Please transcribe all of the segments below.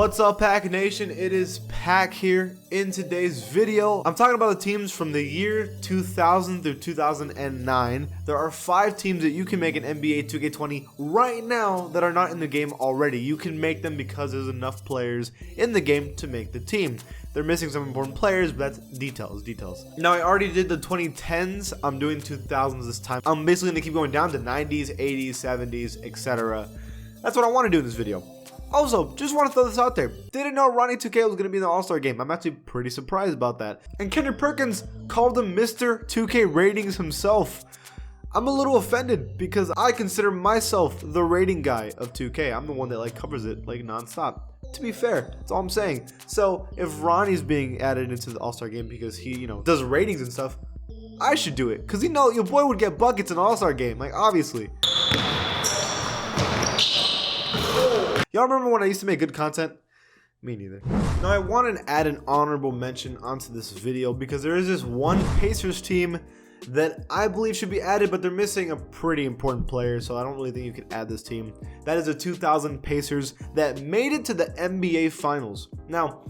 What's up, Pack Nation? It is Pack here. In today's video, I'm talking about the teams from the year 2000 through 2009. There are 5 teams that you can make an NBA 2K20 right now that are not in the game already. You can make them because there's enough players in the game to make the team. They're missing some important players, but that's details. Now, I already did the 2010s. I'm doing 2000s this time. I'm basically going to keep going down to 90s, 80s, 70s, etc. That's what I want to do in this video. Also, just want to throw this out there. Didn't know Ronnie 2K was going to be in the All-Star game. I'm actually pretty surprised about that. And Kendrick Perkins called him Mr. 2K Ratings himself. I'm a little offended because I consider myself the rating guy of 2K. I'm the one that covers it nonstop. To be fair, that's all I'm saying. So if Ronnie's being added into the All-Star game because he, does ratings and stuff, I should do it. Because your boy would get buckets in the All-Star game, obviously. Y'all remember when I used to make good content? Me neither. Now I want to add an honorable mention onto this video because there is this one Pacers team that I believe should be added, but they're missing a pretty important player, so I don't really think you can add this team. That is the 2000 Pacers that made it to the NBA Finals. Now,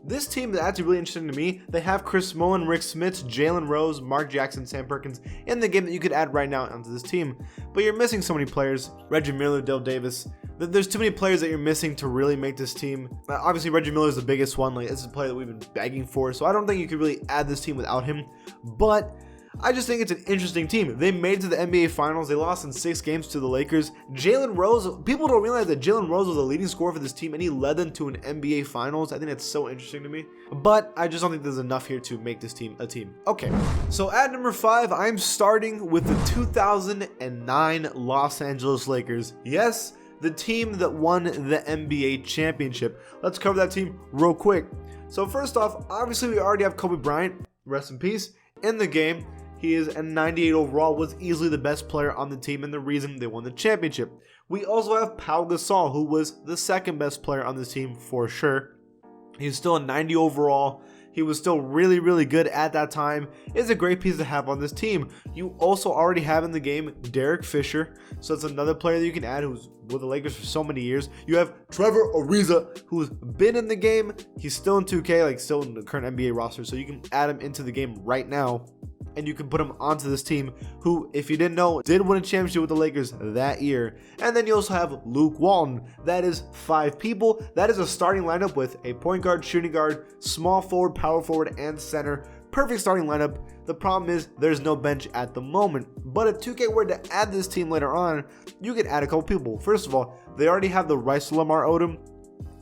this team is actually really interesting to me. They have Chris Mullin, Rick Smits, Jalen Rose, Mark Jackson, Sam Perkins in the game that you could add right now onto this team. But you're missing so many players. Reggie Miller, Dale Davis. There's too many players that you're missing to really make this team. Obviously, Reggie Miller is the biggest one. This is a player that we've been begging for. So I don't think you could really add this team without him. But I just think it's an interesting team. They made it to the NBA Finals. They lost in 6 games to the Lakers. Jalen Rose, people don't realize that Jalen Rose was the leading scorer for this team and he led them to an NBA Finals. I think that's so interesting to me. But I just don't think there's enough here to make this team a team. Okay, so at number 5, I'm starting with the 2009 Los Angeles Lakers. Yes, the team that won the NBA championship. Let's cover that team real quick. So first off, obviously we already have Kobe Bryant, rest in peace, in the game. He is a 98 overall, was easily the best player on the team and the reason they won the championship. We also have Pau Gasol, who was the second best player on this team for sure. He's still a 90 overall. He was still really, really good at that time. It's a great piece to have on this team. You also already have in the game Derek Fisher. So it's another player that you can add who's with the Lakers for so many years. You have Trevor Ariza, who's been in the game. He's still in 2K, still in the current NBA roster. So you can add him into the game right now. And you can put him onto this team who, if you didn't know, did win a championship with the Lakers that year. And then you also have Luke Walton. That is 5 people. That is a starting lineup with a point guard, shooting guard, small forward, power forward, and center. Perfect starting lineup. The problem is there's no bench at the moment. But if 2K were to add this team later on, you could add a couple people. First of all, they already have the rights to Lamar Odom.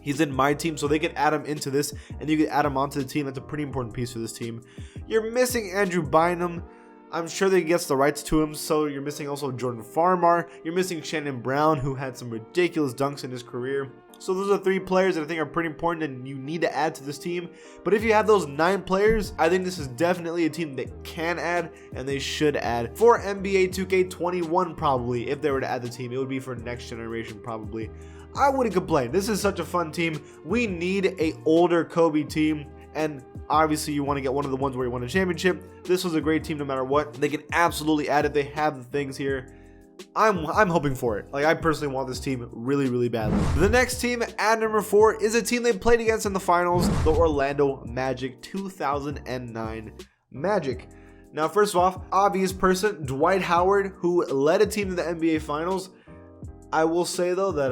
He's in my team, so they could add him into this, and you could add him onto the team. That's a pretty important piece for this team. You're missing Andrew Bynum. I'm sure they gets the rights to him, so you're missing also Jordan Farmar. You're missing Shannon Brown, who had some ridiculous dunks in his career. So those are 3 players that I think are pretty important and you need to add to this team. But if you have those 9 players, I think this is definitely a team that can add and they should add for NBA 2K21 probably. If they were to add the team, it would be for next generation probably. I wouldn't complain. This is such a fun team. We need a older Kobe team. And obviously you want to get one of the ones where you won a championship. This was a great team no matter what. They can absolutely add it. They have the things here. I'm hoping for it. I personally want this team really, really badly. The next team at number 4 is a team they played against in the finals, the Orlando Magic. 2009 Magic. Now, first off, obvious person, Dwight Howard, who led a team to the NBA Finals. I will say though that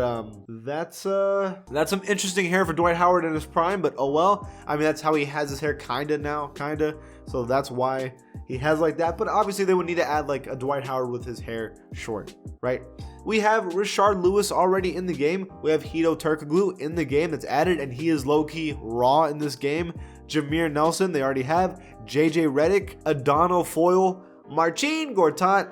that's some interesting hair for Dwight Howard in his prime, but oh well. I mean, that's how he has his hair kinda now, so that's why he has like that. But obviously they would need to add a Dwight Howard with his hair short, right? We have Rashard Lewis already in the game. We have Hedo Turkoglu in the game that's added, and he is low-key raw in this game. Jameer Nelson, they already have. JJ Redick, Adon Foyle, Marcin Gortat,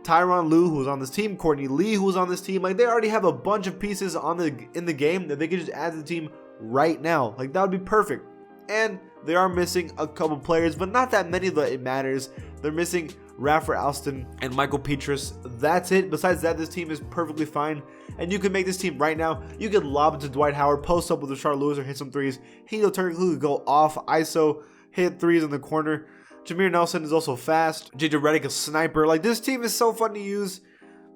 Tyronn Lue, who was on this team, Courtney Lee, who was on this team. They already have a bunch of pieces in the game that they could just add to the team right now. That would be perfect. And they are missing a couple players, but not that many that it matters. They're missing Rafer Alston and Michael Petrus. That's it. Besides that, this team is perfectly fine. And you can make this team right now. You could lob it to Dwight Howard, post up with Rashard Lewis, or hit some threes. Hedo Turkoglu could go off, ISO, hit threes in the corner. Jameer Nelson is also fast. JJ Redick, a sniper. This team is so fun to use.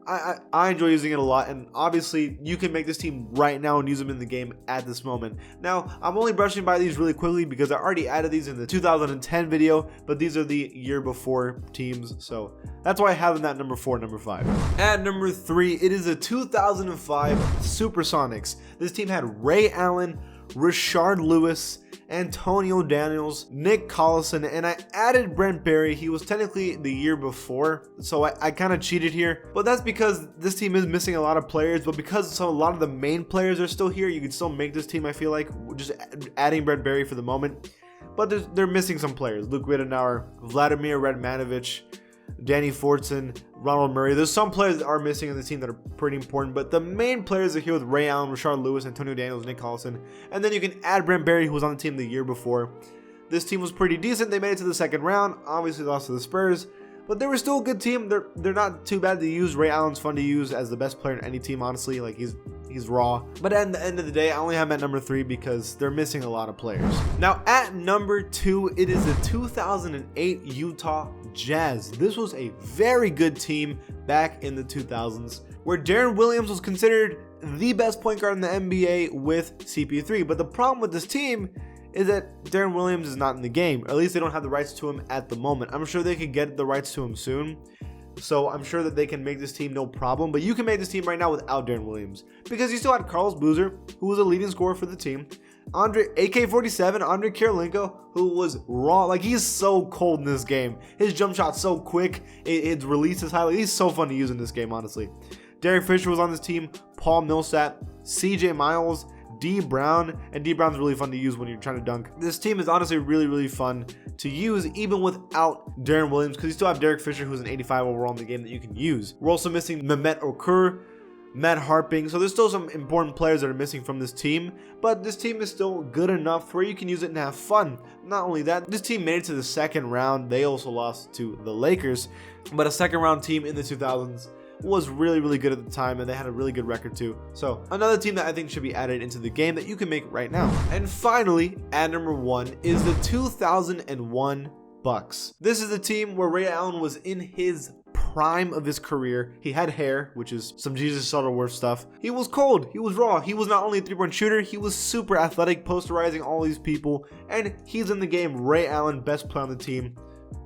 I enjoy using it a lot, and obviously you can make this team right now and use them in the game at this moment. Now, I'm only brushing by these really quickly because I already added these in the 2010 video, but these are the year before teams, so that's why I have them at number 4, number 5. At number 3, it is the 2005 SuperSonics. This team had Ray Allen, Rashard Lewis, Antonio Daniels, Nick Collison, and I added Brent Barry. He was technically the year before, so I kind of cheated here, but that's because this team is missing a lot of players, but because a lot of the main players are still here, you can still make this team, I feel like, just adding Brent Barry for the moment. But they're missing some players. Luke Ridenour, Vladimir Radmanovic, Danny Fortson, Ronald Murray. There's some players that are missing in the team that are pretty important, but the main players are here with Ray Allen, Rashard Lewis, Antonio Daniels, Nick Collison, and then you can add Brent Barry, who was on the team the year before. This team was pretty decent. They made it to the second round, obviously lost to the Spurs, but they were still a good team. They're not too bad to use. Ray Allen's fun to use as the best player in any team, honestly. Like, he's raw. But at the end of the day, I only have him at number 3 because they're missing a lot of players. Now, at number 2, it is the 2008 Utah Jazz. This was a very good team back in the 2000s, where Darren Williams was considered the best point guard in the NBA with CP3. But the problem with this team is that Darren Williams is not in the game. Or at least they don't have the rights to him at the moment. I'm sure they could get the rights to him soon, so I'm sure that they can make this team no problem. But you can make this team right now without Darren Williams, because you still had Carlos Boozer, who was a leading scorer for the team, AK-47, Andre Kirilenko, who was raw. Like, he's so cold in this game. His jump shot's so quick. Its release is high. He's so fun to use in this game, honestly. Derek Fisher was on this team. Paul Millsap, CJ Miles, D Brown, and D Brown's really fun to use when you're trying to dunk. This team is honestly really fun to use even without Darren Williams, because you still have Derek Fisher, who's an 85 overall in the game that you can use. We're also missing Mehmet Okur, Matt Harping, so there's still some important players that are missing from this team, but this team is still good enough where you can use it and have fun. Not only that, this team made it to the second round. They also lost to the Lakers, but a second round team in the 2000s was really good at the time, and they had a really good record too. So another team that I think should be added into the game that you can make right now. And finally, at number 1 is the 2001 Bucks. This is the team where Ray Allen was in his prime of his career. He had hair, which is some Jesus Shuttleworth stuff. He was cold. He was raw. He was not only a 3-point shooter, he was super athletic, posterizing all these people, and he's in the game. Ray Allen, best player on the team.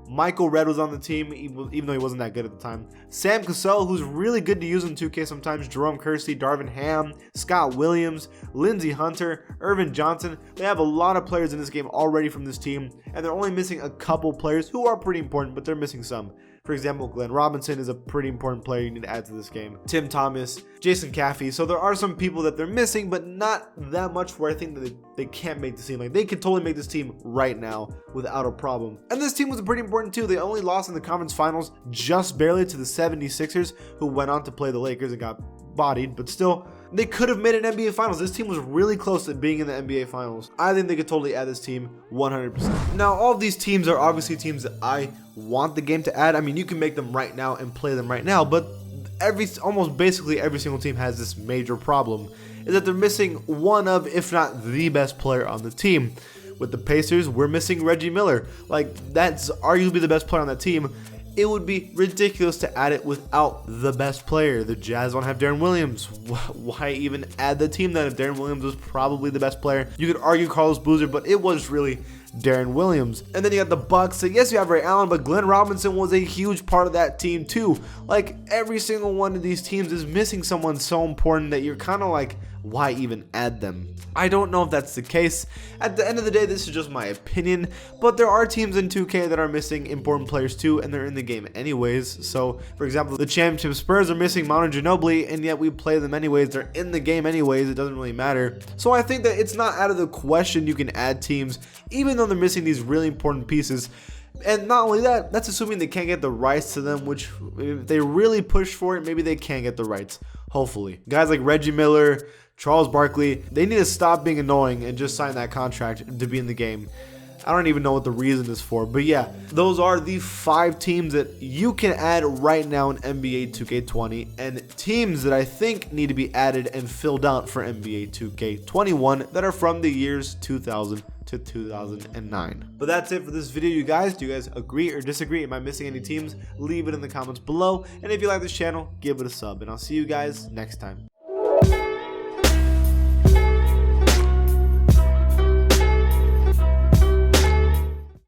Michael Redd was on the team, even though he wasn't that good at the time. Sam Cassell, who's really good to use in 2K sometimes. Jerome Kersey, Darvin Ham, Scott Williams, Lindsey Hunter, Irvin Johnson. They have a lot of players in this game already from this team, and they're only missing a couple players who are pretty important, but they're missing some. For example, Glenn Robinson is a pretty important player you need to add to this game. Tim Thomas, Jason Caffey. So there are some people that they're missing, but not that much where I think that they can't make the team. Like, they could totally make this team right now without a problem. And this team was pretty important too. They only lost in the conference finals just barely to the 76ers, who went on to play the Lakers and got bodied, but still, they could have made an NBA Finals. This team was really close to being in the NBA Finals. I think they could totally add this team 100%. Now, all of these teams are obviously teams that I want the game to add. I mean, you can make them right now and play them right now, but almost basically every single team has this major problem, is that they're missing one of, if not the best player on the team. With the Pacers, we're missing Reggie Miller. Like, that's arguably the best player on that team. It would be ridiculous to add it without the best player. The Jazz don't have Darren Williams. Why even add the team then if Darren Williams was probably the best player? You could argue Carlos Boozer, but it was really Darren Williams. And then you got the Bucks. So yes, you have Ray Allen, but Glenn Robinson was a huge part of that team too. Like, every single one of these teams is missing someone so important that you're kind of like, why even add them? I don't know if that's the case. At the end of the day, this is just my opinion, but there are teams in 2K that are missing important players too, and they're in the game anyways. So, for example, the championship Spurs are missing Manu Ginobili, and yet we play them anyways. They're in the game anyways. It doesn't really matter. So I think that it's not out of the question you can add teams, even though they're missing these really important pieces. And not only that, that's assuming they can't get the rights to them, which if they really push for it, maybe they can get the rights. Hopefully. Guys like Reggie Miller, Charles Barkley, they need to stop being annoying and just sign that contract to be in the game. I don't even know what the reason is for, but yeah, those are the 5 teams that you can add right now in NBA 2K20 and teams that I think need to be added and filled out for NBA 2K21 that are from the years 2000 to 2009. But that's it for this video, you guys. Do you guys agree or disagree? Am I missing any teams? Leave it in the comments below. And if you like this channel, give it a sub. And I'll see you guys next time.